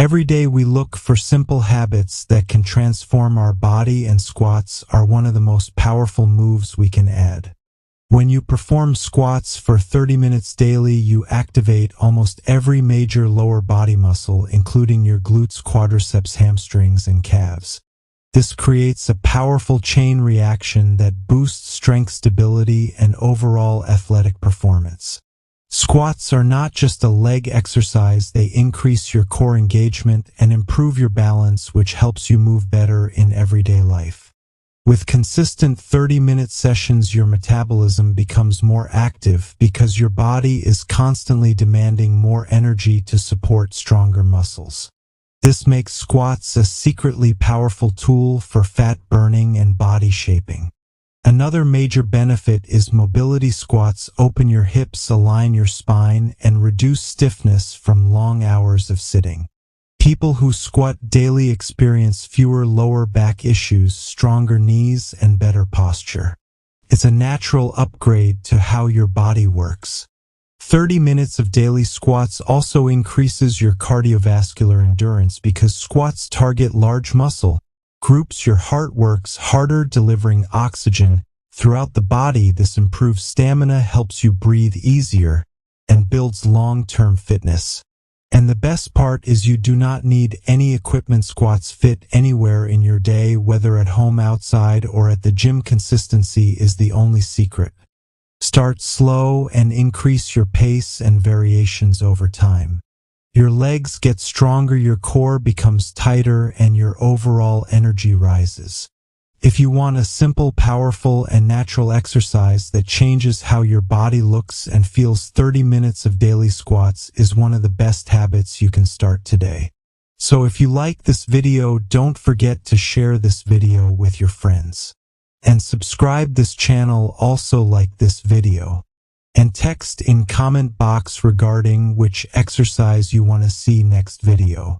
Every day we look for simple habits that can transform our body, and squats are one of the most powerful moves we can add. When you perform squats for 30 minutes daily, you activate almost every major lower body muscle, including your glutes, quadriceps, hamstrings, and calves. This creates a powerful chain reaction that boosts strength, stability, and overall athletic performance. Squats are not just a leg exercise, they increase your core engagement and improve your balance, which helps you move better in everyday life. With consistent 30-minute sessions, your metabolism becomes more active because your body is constantly demanding more energy to support stronger muscles. This makes squats a secretly powerful tool for fat burning and body shaping. Another major benefit is mobility. Squats open your hips, align your spine, and reduce stiffness from long hours of sitting. People who squat daily experience fewer lower back issues, stronger knees, and better posture. It's a natural upgrade to how your body works. 30 minutes of daily squats also increases your cardiovascular endurance because squats target large muscle groups. Your heart works harder, delivering oxygen throughout the body. This improves stamina, helps you breathe easier, and builds long-term fitness. And the best part is you do not need any equipment. Squats fit anywhere in your day, whether at home, outside, or at the gym. Consistency is the only secret. Start slow and increase your pace and variations over time. Your legs get stronger, your core becomes tighter, and your overall energy rises. If you want a simple, powerful, and natural exercise that changes how your body looks and feels, 30 minutes of daily squats is one of the best habits you can start today. So if you like this video, don't forget to share this video with your friends. And subscribe this channel. Also like this video. And text in comment box regarding which exercise you want to see next video.